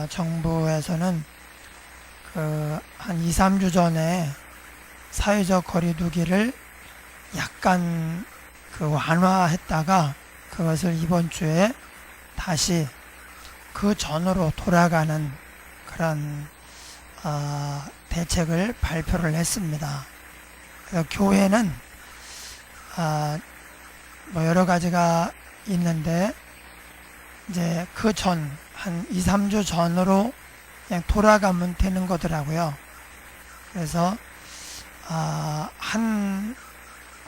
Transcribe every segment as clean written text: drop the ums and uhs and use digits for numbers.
정부에서는 한 2, 3주 전에 사회적 거리두기를 약간 완화했다가 그것을 이번 주에 다시 그 전으로 돌아가는 그런 대책을 발표를 했습니다. 그래서 교회는 뭐 여러 가지가 있는데 이제 그 전 한 2, 3주 전으로 그냥 돌아가면 되는 거더라고요. 그래서 한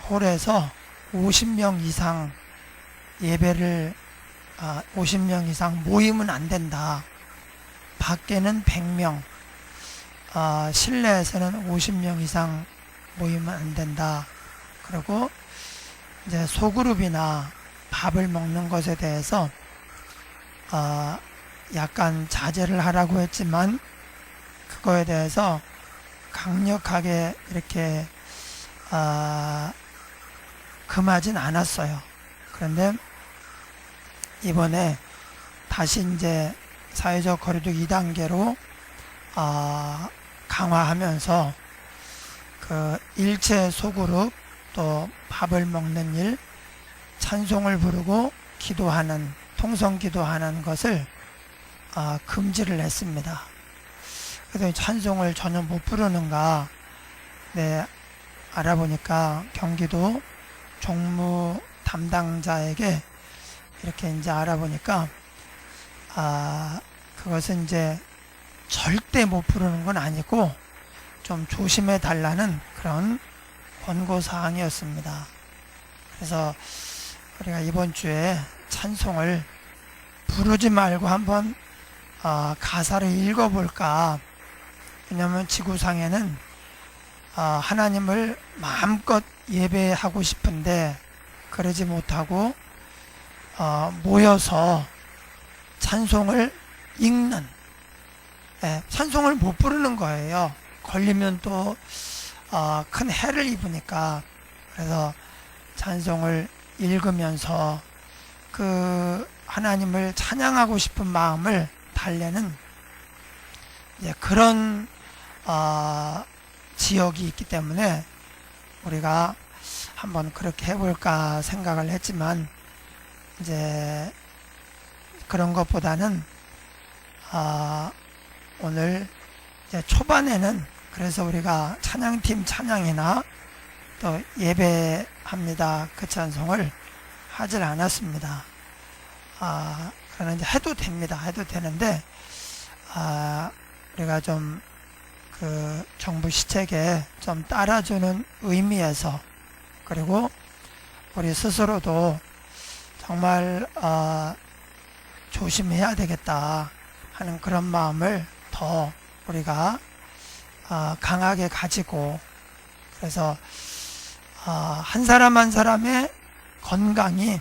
홀에서 50명 이상 예배를 50명 이상 모이면 안 된다. 밖에는 100명, 실내에서는 50명 이상 모이면 안 된다. 그리고 이제 소그룹이나 밥을 먹는 것에 대해서 약간 자제를 하라고 했지만 그거에 대해서 강력하게 이렇게 금하진 않았어요. 그런데 이번에 다시 이제 사회적 거리두기 2단계로 강화하면서 일체 소그룹 또 밥을 먹는 일, 찬송을 부르고 기도하는 통성 기도하는 것을 금지를 했습니다. 그래서 찬송을 전혀 못 부르는가, 네, 알아보니까 경기도 종무 담당자에게 이렇게 이제 알아보니까 그것은 이제 절대 못 부르는 건 아니고 좀 조심해 달라는 그런 권고 사항이었습니다. 그래서 우리가 이번 주에 찬송을 부르지 말고 한번 가사를 읽어볼까. 왜냐하면 지구상에는 하나님을 마음껏 예배하고 싶은데 그러지 못하고 모여서 찬송을 읽는, 찬송을 못 부르는 거예요. 걸리면 또 큰 해를 입으니까. 그래서 찬송을 읽으면서 하나님을 찬양하고 싶은 마음을 달래는 그런 지역이 있기 때문에 우리가 한번 그렇게 해볼까 생각을 했지만 이제 그런 것보다는 오늘 이제 초반에는 그래서 우리가 찬양팀 찬양이나 또 예배합니다 그 찬송을 하질 않았습니다. 그러나 이제 해도 됩니다. 해도 되는데 우리가 좀 정부 시책에 좀 따라주는 의미에서, 그리고 우리 스스로도 정말 조심해야 되겠다 하는 그런 마음을 더 우리가 강하게 가지고, 그래서 한 사람 한 사람의 건강이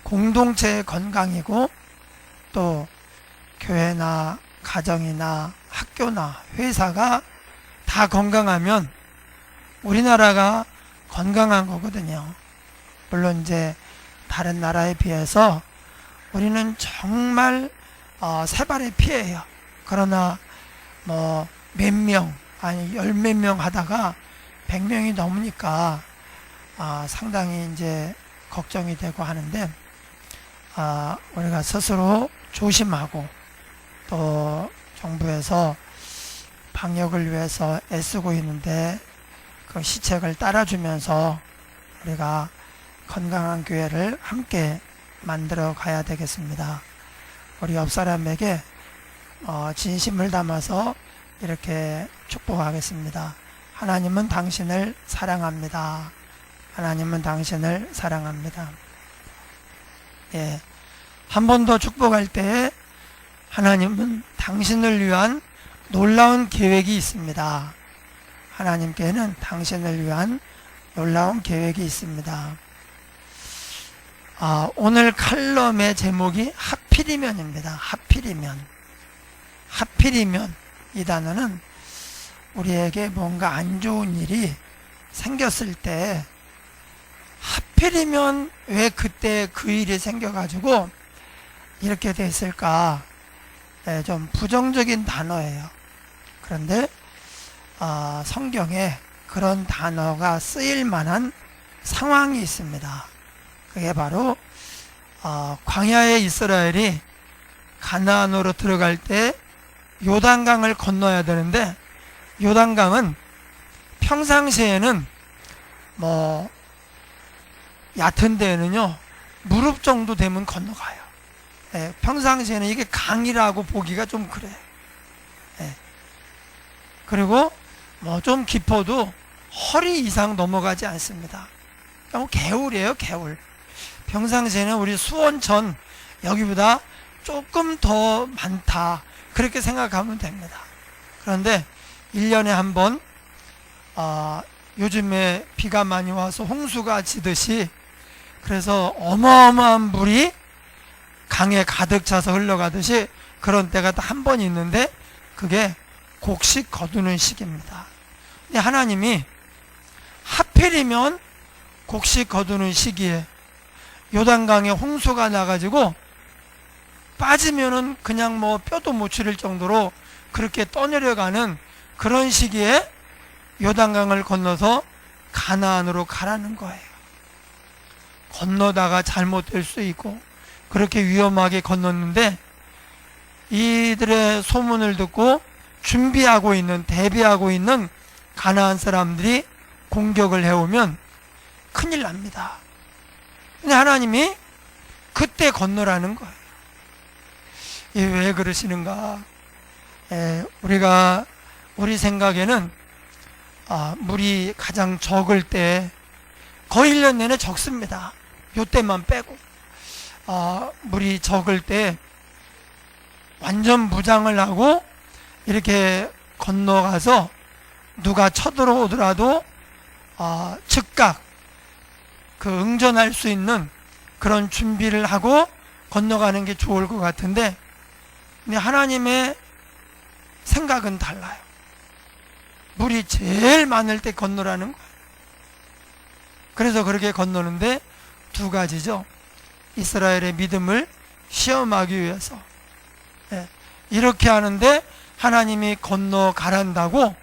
공동체의 건강이고 또 교회나 가정이나 학교나 회사가 다 건강하면 우리나라가 건강한 거거든요. 물론 이제 다른 나라에 비해서 우리는 정말 세 발의 피해예요. 그러나 뭐 몇 명, 아니 열 몇 명 하다가 100명이 넘으니까 상당히 이제 걱정이 되고 하는데 우리가 스스로 조심하고 또 정부에서 방역을 위해서 애쓰고 있는데 그 시책을 따라주면서 우리가 건강한 교회를 함께 만들어 가야 되겠습니다. 우리 옆 사람에게 진심을 담아서 이렇게 축복하겠습니다. 하나님은 당신을 사랑합니다. 하나님은 당신을 사랑합니다. 한 번 더 축복할 때에 하나님은 당신을 위한 놀라운 계획이 있습니다. 하나님께는 당신을 위한 놀라운 계획이 있습니다. 오늘 칼럼의 제목이 하필이면입니다. 하필이면. 하필이면 이 단어는 우리에게 뭔가 안 좋은 일이 생겼을 때 하필이면 왜 그때 그 일이 생겨가지고 이렇게 됐을까, 좀 부정적인 단어예요. 그런데 성경에 그런 단어가 쓰일 만한 상황이 있습니다. 그게 바로 광야의 이스라엘이 가나안으로 들어갈 때 요단강을 건너야 되는데, 요단강은 평상시에는 얕은 데에는요 무릎 정도 되면 건너가요. 평상시에는 이게 강이라고 보기가 좀 그래요. 그리고 좀 깊어도 허리 이상 넘어가지 않습니다. 개울이에요, 개울. 평상시에는 우리 수원천 여기보다 조금 더 많다, 그렇게 생각하면 됩니다. 그런데 1년에 한 번 요즘에 비가 많이 와서 홍수가 지듯이, 그래서 어마어마한 물이 강에 가득 차서 흘러가듯이 그런 때가 한 번 있는데, 그게 곡식 거두는 시기입니다. 근데 하나님이 하필이면 곡식 거두는 시기에 요단강에 홍수가 나가지고 빠지면은 그냥 뼈도 못 추릴 정도로 그렇게 떠내려가는 그런 시기에 요단강을 건너서 가나안으로 가라는 거예요. 건너다가 잘못될 수 있고 그렇게 위험하게 건넜는데, 이들의 소문을 듣고 준비하고 있는, 대비하고 있는 가나안 사람들이 공격을 해오면 큰일 납니다. 근데 하나님이 그때 건너라는 거예요. 왜 그러시는가? 우리 생각에는 물이 가장 적을 때, 거의 1년 내내 적습니다. 요때만 빼고. 물이 적을 때 완전 무장을 하고 이렇게 건너가서 누가 쳐들어오더라도 즉각 응전할 수 있는 그런 준비를 하고 건너가는 게 좋을 것 같은데, 근데 하나님의 생각은 달라요. 물이 제일 많을 때 건너라는 거예요. 그래서 그렇게 건너는데 두 가지죠. 이스라엘의 믿음을 시험하기 위해서. 이렇게 하는데 하나님이 건너가란다고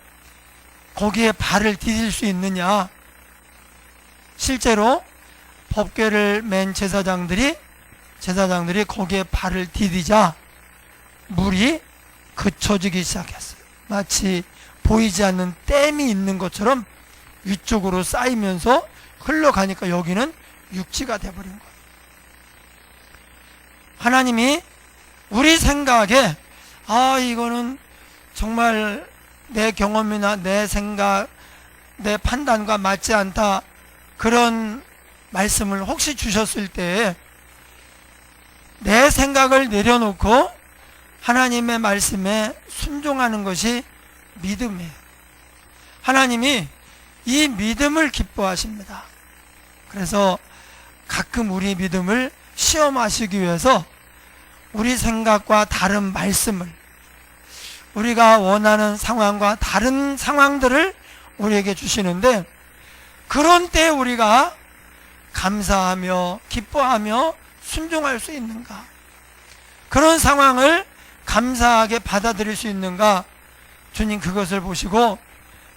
거기에 발을 디딜 수 있느냐? 실제로 법궤를 맨 제사장들이 거기에 발을 디디자 물이 그쳐지기 시작했어요. 마치 보이지 않는 댐이 있는 것처럼 위쪽으로 쌓이면서 흘러가니까 여기는 육지가 돼버린 거예요. 하나님이 우리 생각에 이거는 정말 내 경험이나 내 생각, 내 판단과 맞지 않다, 그런 말씀을 혹시 주셨을 때에 내 생각을 내려놓고 하나님의 말씀에 순종하는 것이 믿음이에요. 하나님이 이 믿음을 기뻐하십니다. 그래서 가끔 우리 믿음을 시험하시기 위해서 우리 생각과 다른 말씀을, 우리가 원하는 상황과 다른 상황들을 우리에게 주시는데, 그런 때 우리가 감사하며 기뻐하며 순종할 수 있는가? 그런 상황을 감사하게 받아들일 수 있는가? 주님 그것을 보시고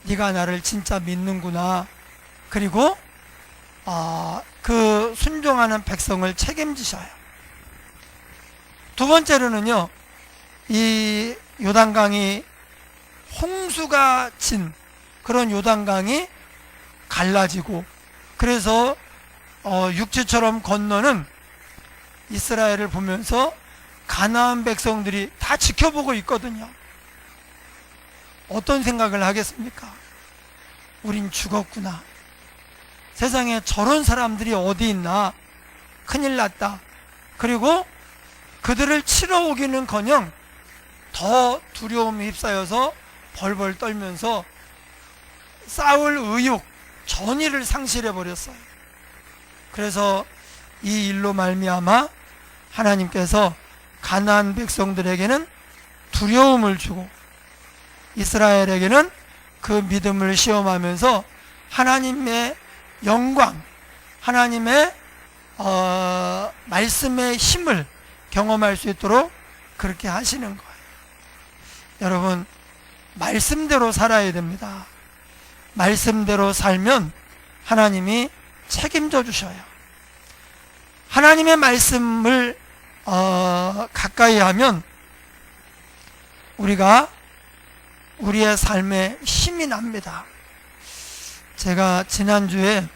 네가 나를 진짜 믿는구나. 그리고 그 순종하는 백성을 책임지셔요. 두 번째로는요, 이 요단강이 홍수가 친 그런 요단강이 갈라지고, 그래서 육지처럼 건너는 이스라엘을 보면서 가나안 백성들이 다 지켜보고 있거든요. 어떤 생각을 하겠습니까? 우린 죽었구나. 세상에 저런 사람들이 어디 있나. 큰일 났다. 그리고 그들을 치러 오기는커녕 더 두려움에 휩싸여서 벌벌 떨면서 싸울 의욕, 전의를 상실해버렸어요. 그래서 이 일로 말미암아 하나님께서 가나안 백성들에게는 두려움을 주고 이스라엘에게는 그 믿음을 시험하면서 하나님의 영광, 하나님의 말씀의 힘을 경험할 수 있도록 그렇게 하시는 거예요. 여러분, 말씀대로 살아야 됩니다. 말씀대로 살면 하나님이 책임져 주셔요. 하나님의 말씀을 가까이 하면 우리가 우리의 삶에 힘이 납니다. 제가 지난주에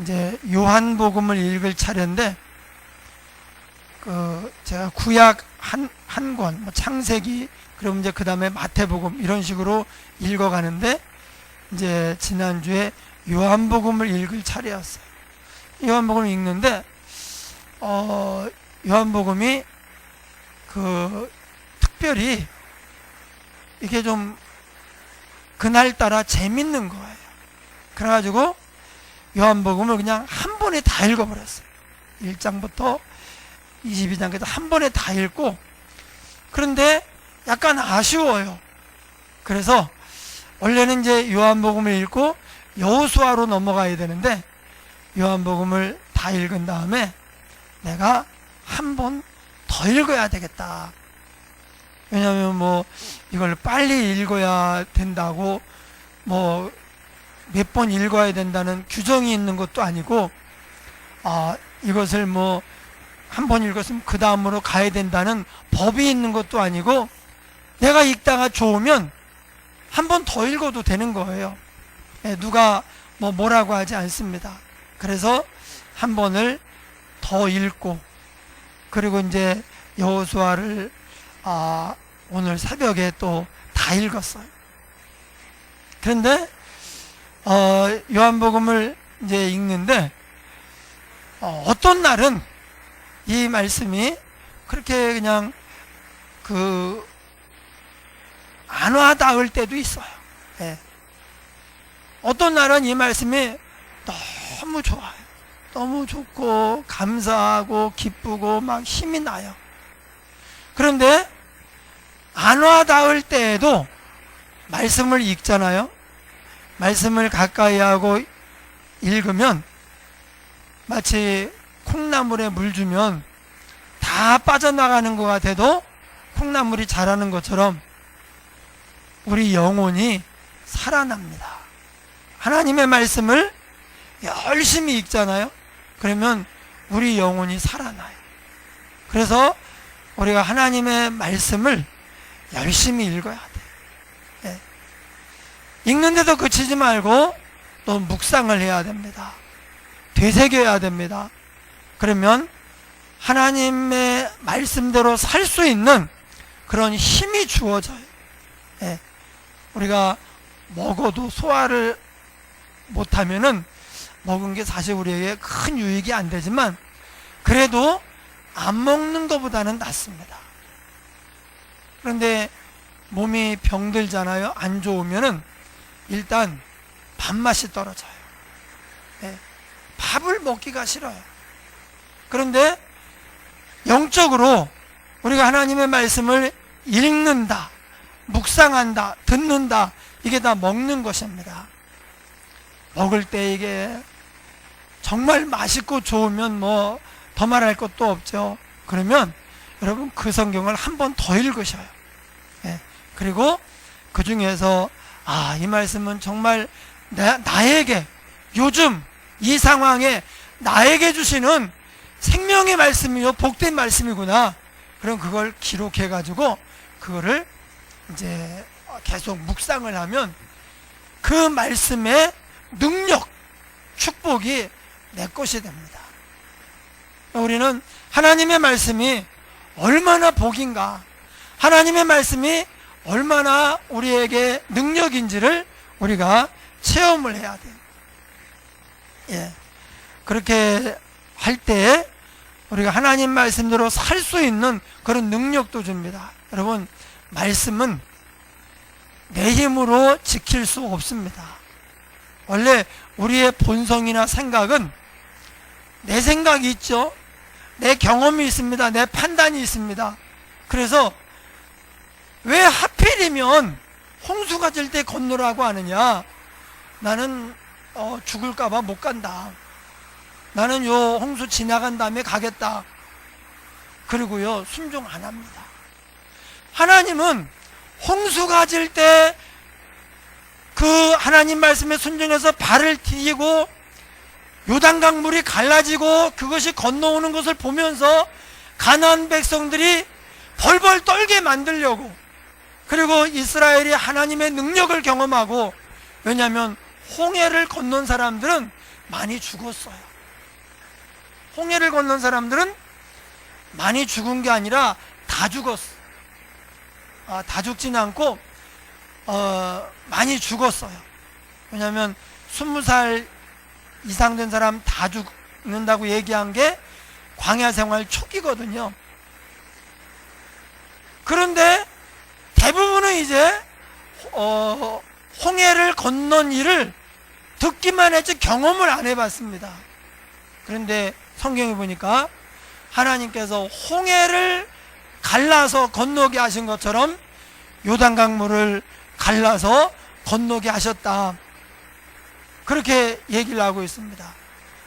이제 요한복음을 읽을 차례인데, 제가 구약 한 권, 창세기, 그럼 이제 그 다음에 마태복음 이런 식으로 읽어가는데, 이제 지난주에 요한복음을 읽을 차례였어요. 요한복음을 읽는데, 요한복음이 특별히 이게 좀 그날따라 재밌는 거예요. 그래가지고 요한복음을 그냥 한 번에 다 읽어버렸어요. 1장부터 22장까지 한 번에 다 읽고, 그런데 약간 아쉬워요. 그래서 원래는 이제 요한복음을 읽고 여호수아로 넘어가야 되는데, 요한복음을 다 읽은 다음에 내가 한 번 더 읽어야 되겠다. 왜냐하면 이걸 빨리 읽어야 된다고 몇 번 읽어야 된다는 규정이 있는 것도 아니고, 이것을 한 번 읽었으면 그 다음으로 가야 된다는 법이 있는 것도 아니고, 내가 읽다가 좋으면 한 번 더 읽어도 되는 거예요. 누가 뭐라고 하지 않습니다. 그래서 한 번을 더 읽고, 그리고 이제 여호수아를 오늘 새벽에 또 다 읽었어요. 그런데 요한복음을 이제 읽는데, 어떤 날은 이 말씀이 그렇게 그냥 안 와닿을 때도 있어요. 예. 어떤 날은 이 말씀이 너무 좋아요. 너무 좋고 감사하고 기쁘고 막 힘이 나요. 그런데 안 와닿을 때에도 말씀을 읽잖아요. 말씀을 가까이 하고 읽으면 마치 콩나물에 물 주면 다 빠져나가는 것 같아도 콩나물이 자라는 것처럼 우리 영혼이 살아납니다. 하나님의 말씀을 열심히 읽잖아요. 그러면 우리 영혼이 살아나요. 그래서 우리가 하나님의 말씀을 열심히 읽어야 돼요. 예. 읽는데도 그치지 말고 또 묵상을 해야 됩니다. 되새겨야 됩니다. 그러면 하나님의 말씀대로 살 수 있는 그런 힘이 주어져요. 예. 우리가 먹어도 소화를 못하면은 먹은 게 사실 우리에게 큰 유익이 안 되지만, 그래도 안 먹는 것보다는 낫습니다. 그런데 몸이 병들잖아요. 안 좋으면은 일단 밥맛이 떨어져요. 네. 밥을 먹기가 싫어요. 그런데 영적으로 우리가 하나님의 말씀을 읽는다, 묵상한다, 듣는다, 이게 다 먹는 것입니다. 먹을 때 이게 정말 맛있고 좋으면 더 말할 것도 없죠. 그러면 여러분 그 성경을 한 번 더 읽으셔요. 예. 그리고 그 중에서 이 말씀은 정말 나에게 요즘 이 상황에 나에게 주시는 생명의 말씀이요, 복된 말씀이구나. 그럼 그걸 기록해 가지고 그거를 이제 계속 묵상을 하면 그 말씀의 능력, 축복이 내 것이 됩니다. 우리는 하나님의 말씀이 얼마나 복인가, 하나님의 말씀이 얼마나 우리에게 능력인지를 우리가 체험을 해야 돼요. 예. 그렇게 할 때 우리가 하나님 말씀대로 살 수 있는 그런 능력도 줍니다. 여러분, 말씀은 내 힘으로 지킬 수 없습니다. 원래 우리의 본성이나 생각은 내 생각이 있죠. 내 경험이 있습니다. 내 판단이 있습니다. 그래서 왜 하필이면 홍수가 질 때 건너라고 하느냐? 나는 죽을까봐 못 간다. 나는 요 홍수 지나간 다음에 가겠다. 그리고요, 순종 안 합니다. 하나님은 홍수가 질 때 그 하나님 말씀에 순종해서 발을 디디고 요단강 물이 갈라지고 그것이 건너오는 것을 보면서 가나안 백성들이 벌벌 떨게 만들려고, 그리고 이스라엘이 하나님의 능력을 경험하고, 왜냐하면 홍해를 건넌 사람들은 많이 죽었어요. 홍해를 건넌 사람들은 많이 죽은 게 아니라 다 죽었어. 다 죽지는 않고 많이 죽었어요. 왜냐하면 20살 이상 된 사람 다 죽는다고 얘기한 게 광야 생활 초기거든요. 그런데 대부분은 이제 홍해를 건넌 일을 듣기만 했지 경험을 안 해봤습니다. 그런데 성경에 보니까 하나님께서 홍해를 갈라서 건너게 하신 것처럼 요단강물을 갈라서 건너게 하셨다, 그렇게 얘기를 하고 있습니다.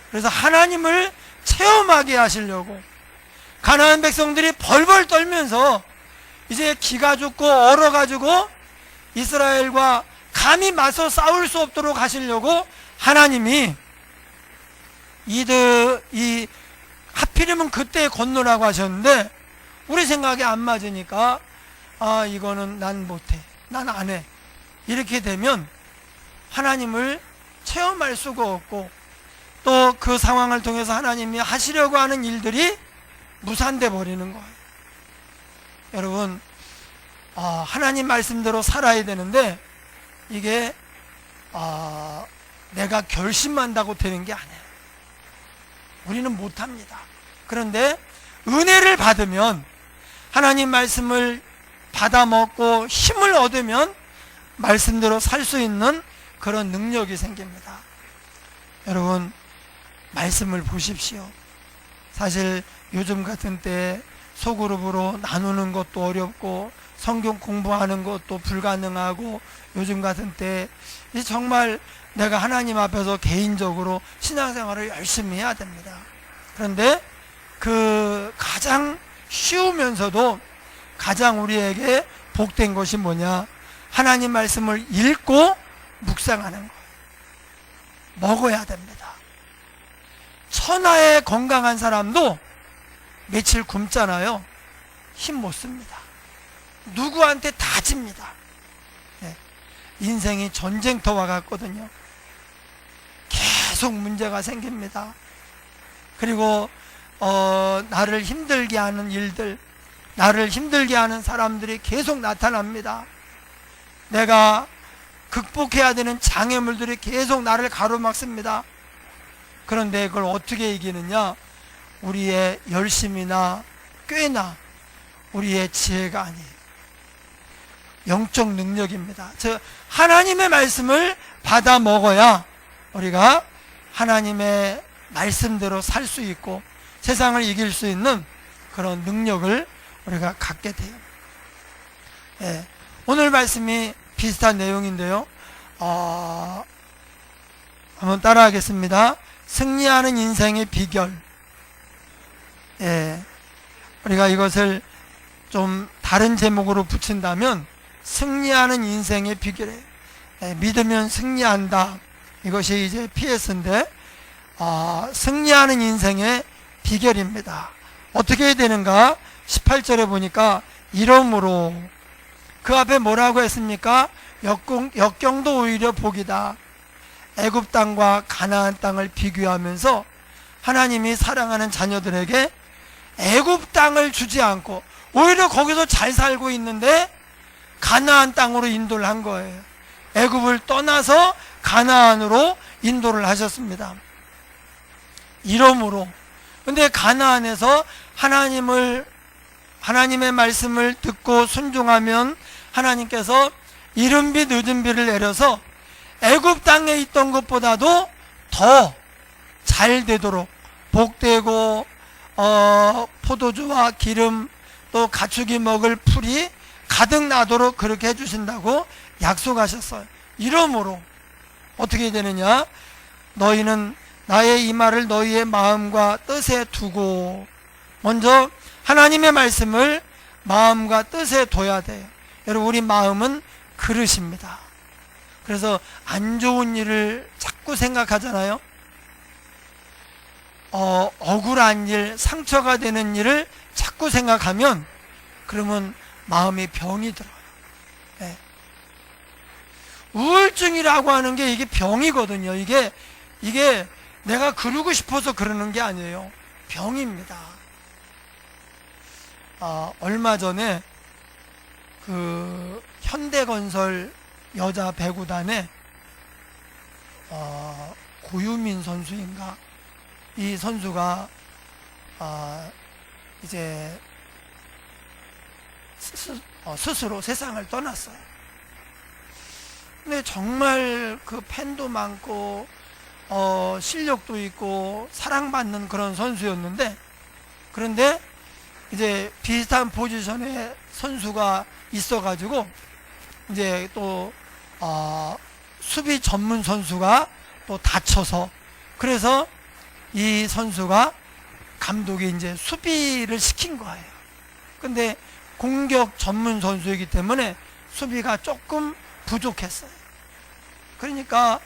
그래서 하나님을 체험하게 하시려고 가나안 백성들이 벌벌 떨면서 이제 기가 죽고 얼어가지고 이스라엘과 감히 맞서 싸울 수 없도록 하시려고 하나님이 하필이면 그때 건너라고 하셨는데 우리 생각에 안 맞으니까 이거는 난 못해, 난 안 해, 이렇게 되면 하나님을 체험할 수가 없고 또 그 상황을 통해서 하나님이 하시려고 하는 일들이 무산돼 버리는 거예요. 여러분, 하나님 말씀대로 살아야 되는데 이게 내가 결심한다고 되는 게 아니에요. 우리는 못합니다. 그런데 은혜를 받으면, 하나님 말씀을 받아 먹고 힘을 얻으면 말씀대로 살 수 있는 그런 능력이 생깁니다. 여러분, 말씀을 보십시오. 사실 요즘 같은 때 소그룹으로 나누는 것도 어렵고 성경 공부하는 것도 불가능하고, 요즘 같은 때 정말 내가 하나님 앞에서 개인적으로 신앙생활을 열심히 해야 됩니다. 그런데 그 가장 쉬우면서도 가장 우리에게 복된 것이 뭐냐? 하나님 말씀을 읽고 묵상하는 거예요. 먹어야 됩니다. 천하의 건강한 사람도 며칠 굶잖아요. 힘 못 씁니다. 누구한테 다 집니다. 인생이 전쟁터와 같거든요. 계속 문제가 생깁니다. 그리고 나를 힘들게 하는 일들, 나를 힘들게 하는 사람들이 계속 나타납니다. 내가 극복해야 되는 장애물들이 계속 나를 가로막습니다. 그런데 그걸 어떻게 이기느냐? 우리의 열심이나 꾀나 우리의 지혜가 아니에요. 영적 능력입니다. 즉 하나님의 말씀을 받아 먹어야 우리가 하나님의 말씀대로 살 수 있고 세상을 이길 수 있는 그런 능력을 우리가 갖게 돼요. 오늘 말씀이 비슷한 내용인데요. 한번 따라하겠습니다. 승리하는 인생의 비결. 우리가 이것을 좀 다른 제목으로 붙인다면 승리하는 인생의 비결이에요. 믿으면 승리한다. 이것이 이제 PS인데 승리하는 인생의 비결입니다. 어떻게 해야 되는가? 18절에 보니까 이러므로, 그 앞에 뭐라고 했습니까? 역경도 오히려 복이다. 애굽 땅과 가나안 땅을 비교하면서 하나님이 사랑하는 자녀들에게 애굽 땅을 주지 않고 오히려 거기서 잘 살고 있는데 가나안 땅으로 인도를 한 거예요. 애굽을 떠나서 가나안으로 인도를 하셨습니다. 이러므로, 근데 가나안에서 하나님의 말씀을 듣고 순종하면 하나님께서 이른 비 늦은 비를 내려서 애굽 땅에 있던 것보다도 더 잘 되도록 복되고 포도주와 기름 또 가축이 먹을 풀이 가득 나도록 그렇게 해주신다고 약속하셨어요. 이러므로 어떻게 되느냐? 너희는 나의 이 말을 너희의 마음과 뜻에 두고, 먼저 하나님의 말씀을 마음과 뜻에 둬야 돼요. 여러분, 우리 마음은 그릇입니다. 그래서 안 좋은 일을 자꾸 생각하잖아요. 억울한 일, 상처가 되는 일을 자꾸 생각하면 그러면 마음이 병이 들어요. 네. 우울증이라고 하는 게 이게 병이거든요. 이게 내가 그러고 싶어서 그러는 게 아니에요. 병입니다. 얼마 전에 그 현대건설 여자 배구단에 고유민 선수인가, 이 선수가 이제 스스로 세상을 떠났어요. 근데 정말 그 팬도 많고 실력도 있고 사랑받는 그런 선수였는데, 그런데 이제 비슷한 포지션의 선수가 있어가지고 이제 또 수비 전문 선수가 또 다쳐서, 그래서 이 선수가 감독이 이제 수비를 시킨 거예요. 근데 공격 전문 선수이기 때문에 수비가 조금 부족했어요. 그러니까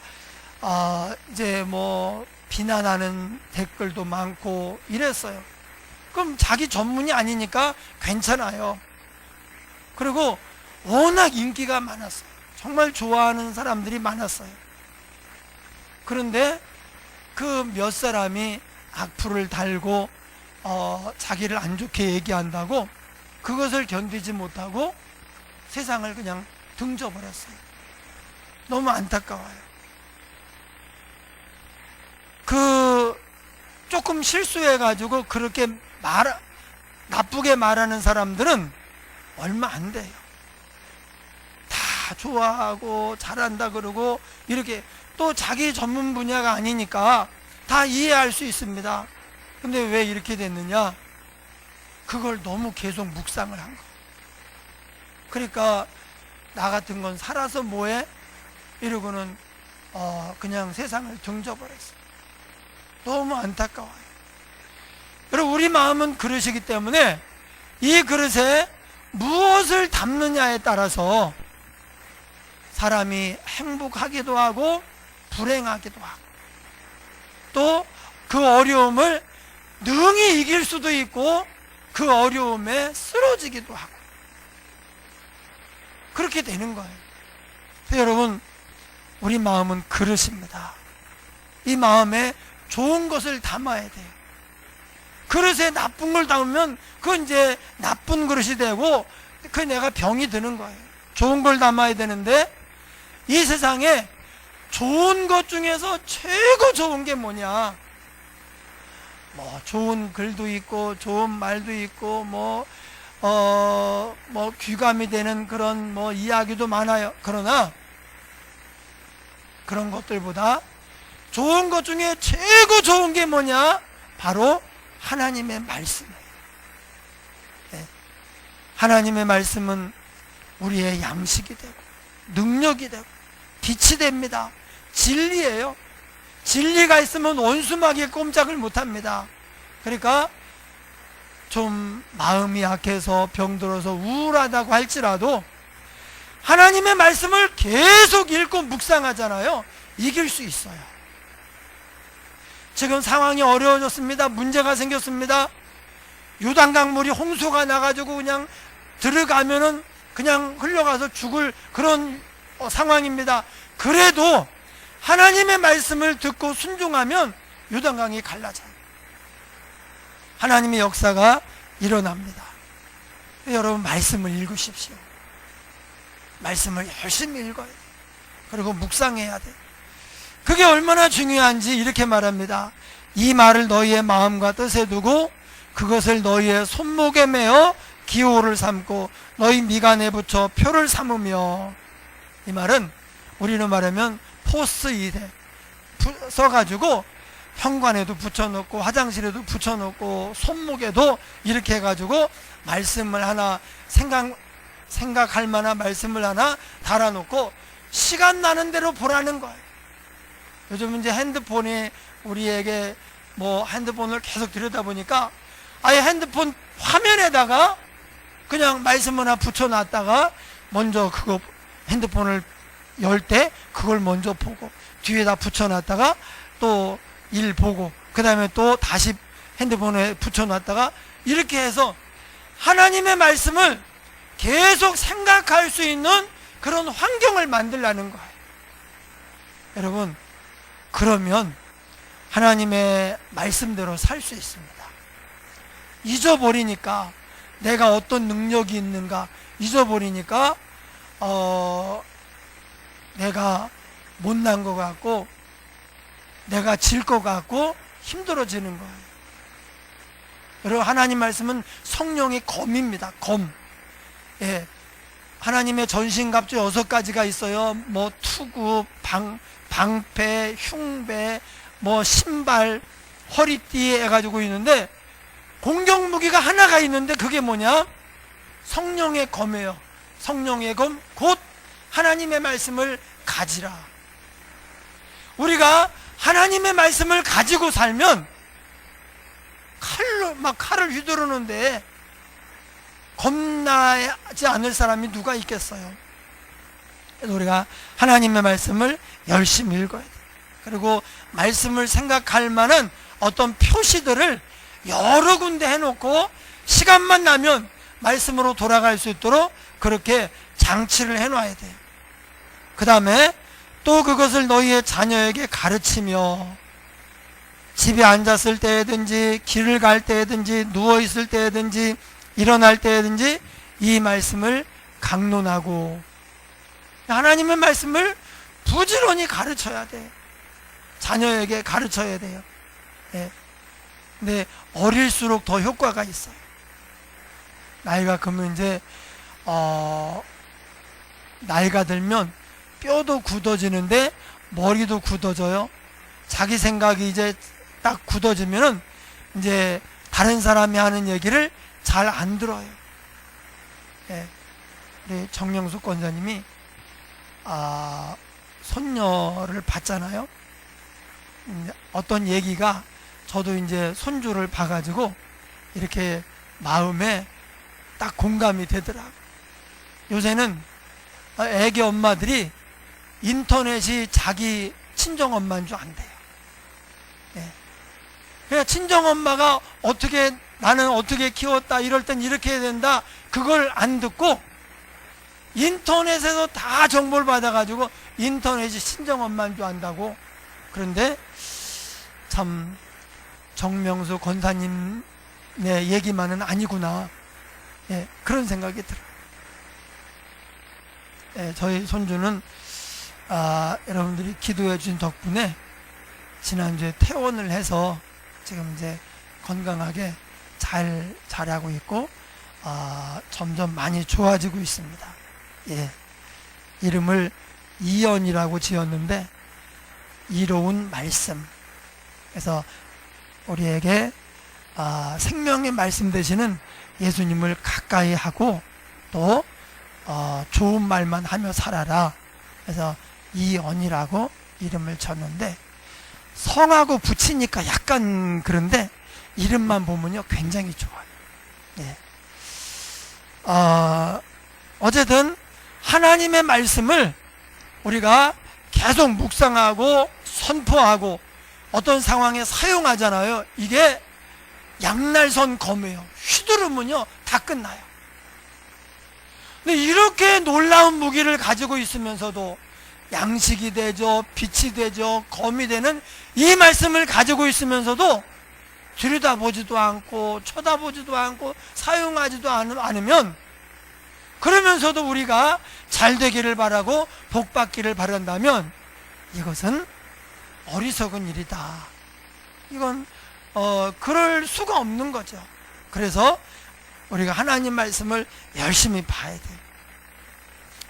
이제 뭐 비난하는 댓글도 많고 이랬어요. 그럼 자기 전문이 아니니까 괜찮아요. 그리고 워낙 인기가 많았어요. 정말 좋아하는 사람들이 많았어요. 그런데 그 몇 사람이 악플을 달고 자기를 안 좋게 얘기한다고 그것을 견디지 못하고 세상을 그냥 등져버렸어요. 너무 안타까워요. 그 조금 실수해가지고 그렇게 나쁘게 말하는 사람들은 얼마 안 돼요. 다 좋아하고 잘한다 그러고 이렇게, 또 자기 전문 분야가 아니니까 다 이해할 수 있습니다. 근데 왜 이렇게 됐느냐? 그걸 너무 계속 묵상을 한 거예요. 그러니까 나 같은 건 살아서 뭐해? 이러고는 그냥 세상을 등져버렸어요. 너무 안타까워요. 여러분, 우리 마음은 그릇이기 때문에 이 그릇에 무엇을 담느냐에 따라서 사람이 행복하기도 하고 불행하기도 하고, 또 그 어려움을 능히 이길 수도 있고 그 어려움에 쓰러지기도 하고, 그렇게 되는 거예요. 여러분, 우리 마음은 그릇입니다. 이 마음에 좋은 것을 담아야 돼요. 그릇에 나쁜 걸 담으면 그건 이제 나쁜 그릇이 되고 그 내가 병이 드는 거예요. 좋은 걸 담아야 되는데, 이 세상에 좋은 것 중에서 최고 좋은 게 뭐냐? 뭐 좋은 글도 있고 좋은 말도 있고 뭐 귀감이 되는 그런 뭐 이야기도 많아요. 그러나 그런 것들보다 좋은 것 중에 최고 좋은 게 뭐냐? 바로 하나님의 말씀이에요. 네. 하나님의 말씀은 우리의 양식이 되고 능력이 되고 빛이 됩니다. 진리예요. 진리가 있으면 원수마귀 꼼짝을 못합니다. 그러니까 좀 마음이 약해서 병들어서 우울하다고 할지라도 하나님의 말씀을 계속 읽고 묵상하잖아요. 이길 수 있어요. 지금 상황이 어려워졌습니다. 문제가 생겼습니다. 요단강 물이 홍수가 나가지고 그냥 들어가면은 그냥 흘러가서 죽을 그런 상황입니다. 그래도 하나님의 말씀을 듣고 순종하면 요단강이 갈라져요. 하나님의 역사가 일어납니다. 여러분, 말씀을 읽으십시오. 말씀을 열심히 읽어야 돼요. 그리고 묵상해야 돼요. 그게 얼마나 중요한지 이렇게 말합니다. 이 말을 너희의 마음과 뜻에 두고 그것을 너희의 손목에 매어 기호를 삼고 너희 미간에 붙여 표를 삼으며. 이 말은 우리는 말하면 포스트잇에 써가지고 현관에도 붙여놓고 화장실에도 붙여놓고 손목에도 이렇게 해가지고 말씀을 하나 생각할 만한 말씀을 하나 달아놓고 시간 나는 대로 보라는 거예요. 요즘 이제 핸드폰이 우리에게 뭐 핸드폰을 계속 들여다보니까 아예 핸드폰 화면에다가 그냥 말씀 하나 붙여놨다가 먼저 그거 핸드폰을 열 때 그걸 먼저 보고 뒤에다 붙여놨다가 또 일 보고 그 다음에 또 다시 핸드폰에 붙여놨다가 이렇게 해서 하나님의 말씀을 계속 생각할 수 있는 그런 환경을 만들라는 거예요. 여러분, 그러면 하나님의 말씀대로 살 수 있습니다. 잊어버리니까 내가 어떤 능력이 있는가 잊어버리니까 내가 못난 것 같고 내가 질 것 같고 힘들어지는 거예요. 여러분, 하나님 말씀은 성령의 검입니다. 검. 예. 하나님의 전신갑주 6가지가 있어요. 뭐 투구, 방패, 흉배, 뭐 신발, 허리띠 해가지고 있는데 공격 무기가 하나가 있는데 그게 뭐냐? 성령의 검이에요. 성령의 검, 곧 하나님의 말씀을 가지라. 우리가 하나님의 말씀을 가지고 살면 칼을 휘두르는데 겁나지 않을 사람이 누가 있겠어요? 그래서 우리가 하나님의 말씀을 열심히 읽어야 돼요. 그리고 말씀을 생각할 만한 어떤 표시들을 여러 군데 해놓고 시간만 나면 말씀으로 돌아갈 수 있도록 그렇게 장치를 해놔야 돼요. 그 다음에 또 그것을 너희의 자녀에게 가르치며 집에 앉았을 때든지 길을 갈 때든지 누워있을 때든지 일어날 때든지 이 말씀을 강론하고 하나님의 말씀을 부지런히 가르쳐야 돼요. 자녀에게 가르쳐야 돼요. 네. 근데 어릴수록 더 효과가 있어요. 나이가 그러면 이제 나이가 들면 뼈도 굳어지는데 머리도 굳어져요. 자기 생각이 이제 딱 굳어지면은 이제 다른 사람이 하는 얘기를 잘 안 들어요. 예. 우리 정명숙 권사님이 손녀를 봤잖아요. 어떤 얘기가 저도 이제 손주를 봐가지고 이렇게 마음에 딱 공감이 되더라고요. 요새는 애기 엄마들이 인터넷이 자기 친정엄마인 줄 안돼요. 예. 그냥 친정엄마가 나는 어떻게 키웠다 이럴 땐 이렇게 해야 된다 그걸 안 듣고 인터넷에서 다 정보를 받아가지고 인터넷이 친정엄마인 줄 안다고. 그런데 참 정명수 권사님의 얘기만은 아니구나. 예, 그런 생각이 들어요. 예, 저희 손주는 여러분들이 기도해 주신 덕분에 지난주에 퇴원을 해서 지금 이제 건강하게 잘 자라고 있고 점점 많이 좋아지고 있습니다. 예, 이름을 이연이라고 지었는데 이로운 말씀. 그래서 우리에게 생명의 말씀 되시는 예수님을 가까이 하고 또 좋은 말만 하며 살아라. 그래서 이연이라고 이름을 졌는데 성하고 붙이니까 약간 그런데 이름만 보면요 굉장히 좋아요. 예. 어쨌든 하나님의 말씀을 우리가 계속 묵상하고 선포하고 어떤 상황에 사용하잖아요. 이게 양날선 검이에요. 휘두르면요 다 끝나요. 근데 이렇게 놀라운 무기를 가지고 있으면서도 양식이 되죠, 빛이 되죠, 검이 되는 이 말씀을 가지고 있으면서도 들여다보지도 않고 쳐다보지도 않고 사용하지도 않으면, 그러면서도 우리가 잘 되기를 바라고 복 받기를 바란다면 이것은 어리석은 일이다. 이건 그럴 수가 없는 거죠. 그래서 우리가 하나님 말씀을 열심히 봐야 돼요.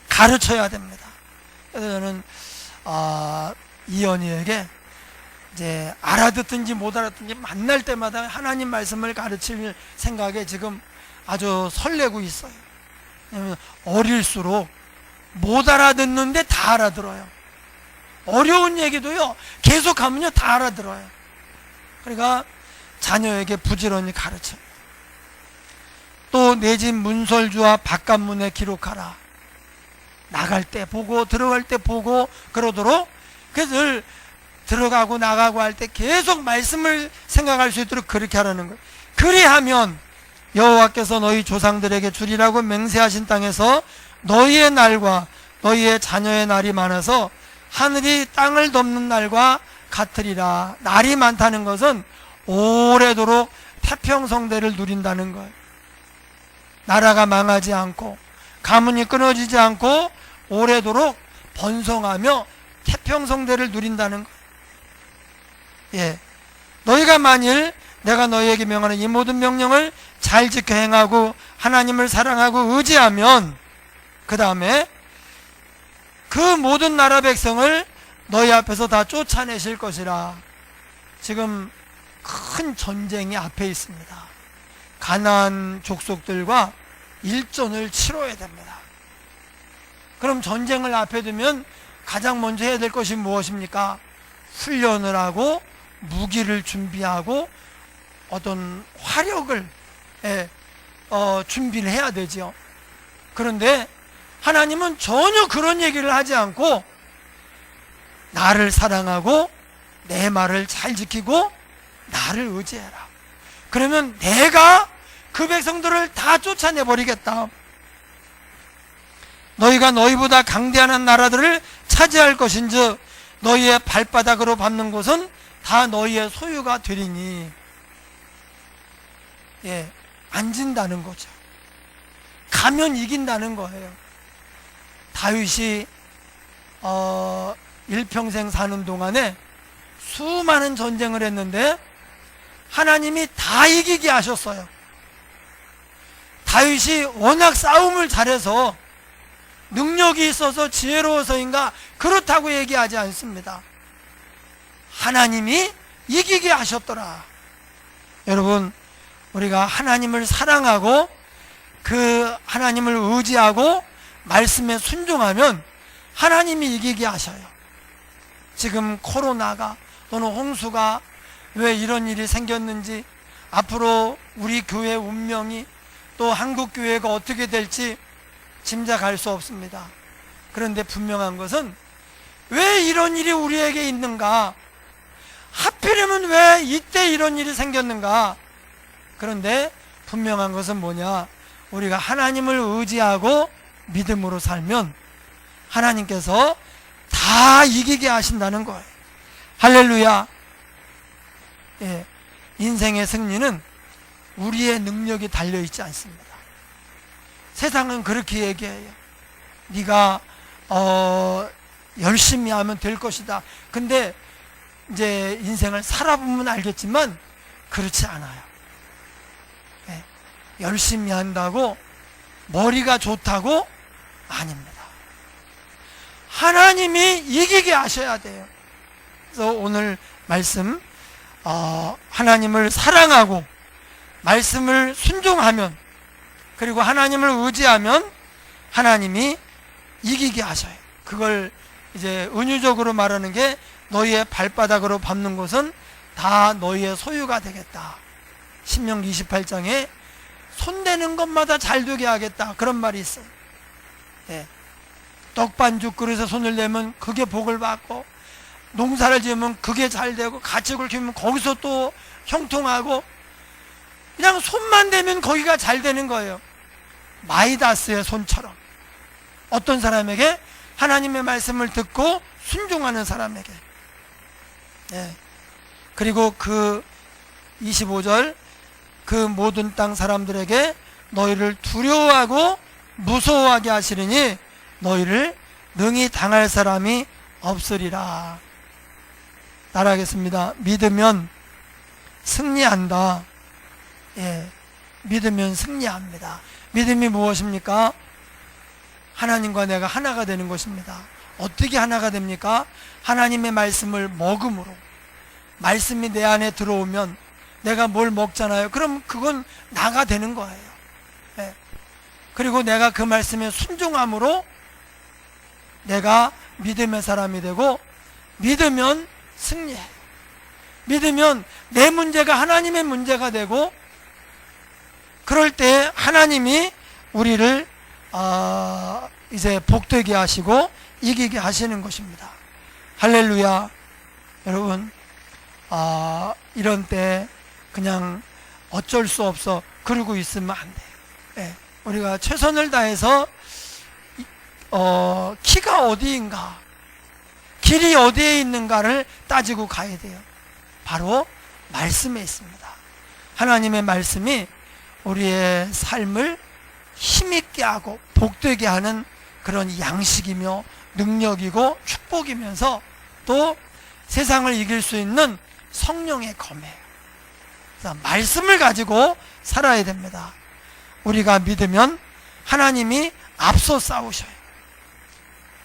가르쳐야 됩니다. 그래서 저는 이연이에게 이제 알아듣든지 못 알아듣든지 만날 때마다 하나님 말씀을 가르칠 생각에 지금 아주 설레고 있어요. 왜냐하면 어릴수록 못 알아듣는데 다 알아들어요. 어려운 얘기도요 계속하면요 다 알아들어요. 그러니까 자녀에게 부지런히 가르쳐요. 또 내 집 문설주와 바깥문에 기록하라. 나갈 때 보고 들어갈 때 보고 그러도록, 그래서 늘 들어가고 나가고 할 때 계속 말씀을 생각할 수 있도록 그렇게 하라는 거예요. 그리하면 여호와께서 너희 조상들에게 주리라고 맹세하신 땅에서 너희의 날과 너희의 자녀의 날이 많아서 하늘이 땅을 덮는 날과 같으리라. 날이 많다는 것은 오래도록 태평성대를 누린다는 거예요. 나라가 망하지 않고 가문이 끊어지지 않고 오래도록 번성하며 태평성대를 누린다는 거예요. 예, 너희가 만일 내가 너희에게 명하는 이 모든 명령을 잘 지켜 행하고 하나님을 사랑하고 의지하면, 그 다음에 그 모든 나라 백성을 너희 앞에서 다 쫓아내실 것이라. 지금 큰 전쟁이 앞에 있습니다. 가나안 족속들과 일전을 치러야 됩니다. 그럼 전쟁을 앞에 두면 가장 먼저 해야 될 것이 무엇입니까? 훈련을 하고 무기를 준비하고 어떤 화력을 준비를 해야 되죠. 그런데 하나님은 전혀 그런 얘기를 하지 않고 나를 사랑하고 내 말을 잘 지키고 나를 의지해라. 그러면 내가 그 백성들을 다 쫓아내버리겠다. 너희가 너희보다 강대한 나라들을 차지할 것인즉 너희의 발바닥으로 밟는 곳은 다 너희의 소유가 되리니. 예, 안 진다는 거죠. 가면 이긴다는 거예요. 다윗이 일평생 사는 동안에 수많은 전쟁을 했는데 하나님이 다 이기게 하셨어요. 다윗이 워낙 싸움을 잘해서 능력이 있어서 지혜로워서인가 그렇다고 얘기하지 않습니다. 하나님이 이기게 하셨더라. 여러분, 우리가 하나님을 사랑하고 그 하나님을 의지하고 말씀에 순종하면 하나님이 이기게 하셔요. 지금 코로나가 또는 홍수가 왜 이런 일이 생겼는지, 앞으로 우리 교회의 운명이 또 한국 교회가 어떻게 될지 짐작할 수 없습니다. 그런데 분명한 것은 왜 이런 일이 우리에게 있는가? 하필이면 왜 이때 이런 일이 생겼는가? 그런데 분명한 것은 뭐냐? 우리가 하나님을 의지하고 믿음으로 살면 하나님께서 다 이기게 하신다는 거예요. 할렐루야. 예, 인생의 승리는 우리의 능력이 달려있지 않습니다. 세상은 그렇게 얘기해요. 네가 열심히 하면 될 것이다. 근데 이제 인생을 살아보면 알겠지만 그렇지 않아요. 예, 열심히 한다고 머리가 좋다고 아닙니다. 하나님이 이기게 하셔야 돼요. 그래서 오늘 말씀, 하나님을 사랑하고 말씀을 순종하면, 그리고 하나님을 의지하면 하나님이 이기게 하셔요. 그걸 이제 은유적으로 말하는 게 너희의 발바닥으로 밟는 곳은 다 너희의 소유가 되겠다. 신명기 28장에 손대는 것마다 잘 되게 하겠다, 그런 말이 있어요. 예. 떡반죽 그릇에 손을 내면 그게 복을 받고, 농사를 지으면 그게 잘 되고, 가축을 키우면 거기서 또 형통하고, 그냥 손만 대면 거기가 잘 되는 거예요. 마이다스의 손처럼. 어떤 사람에게? 하나님의 말씀을 듣고 순종하는 사람에게. 예. 그리고 그 25절, 그 모든 땅 사람들에게 너희를 두려워하고 무서워하게 하시리니 너희를 능히 당할 사람이 없으리라. 따라하겠습니다. 믿으면 승리한다. 예, 믿으면 승리합니다. 믿음이 무엇입니까? 하나님과 내가 하나가 되는 것입니다. 어떻게 하나가 됩니까? 하나님의 말씀을 먹음으로. 말씀이 내 안에 들어오면 내가 뭘 먹잖아요. 그럼 그건 나가 되는 거예요. 예. 그리고 내가 그 말씀에 순종함으로 내가 믿음의 사람이 되고, 믿으면 승리해요. 믿으면 내 문제가 하나님의 문제가 되고, 그럴 때 하나님이 우리를 이제 복되게 하시고 이기게 하시는 것입니다. 할렐루야. 여러분, 이런 때 그냥 어쩔 수 없어 그러고 있으면 안 돼요. 네, 우리가 최선을 다해서 키가 어디인가, 길이 어디에 있는가를 따지고 가야 돼요. 바로 말씀에 있습니다. 하나님의 말씀이 우리의 삶을 힘있게 하고 복되게 하는 그런 양식이며 능력이고 축복이면서 또 세상을 이길 수 있는 성령의 검이에요. 그래서 말씀을 가지고 살아야 됩니다. 우리가 믿으면 하나님이 앞서 싸우셔요.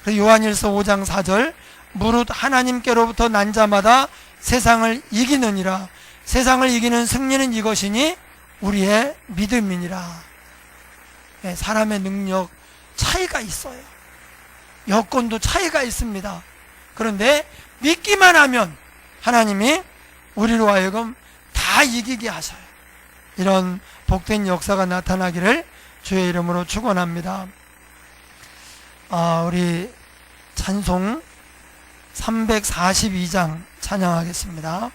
요한일서 5장 4절, 무릇 하나님께로부터 난 자마다 세상을 이기느니라. 세상을 이기는 승리는 이것이니 우리의 믿음이니라. 네, 사람의 능력 차이가 있어요. 여건도 차이가 있습니다. 그런데 믿기만 하면 하나님이 우리로 하여금 다 이기게 하셔요. 이런 복된 역사가 나타나기를 주의 이름으로 축원합니다. 우리 찬송 342장 찬양하겠습니다.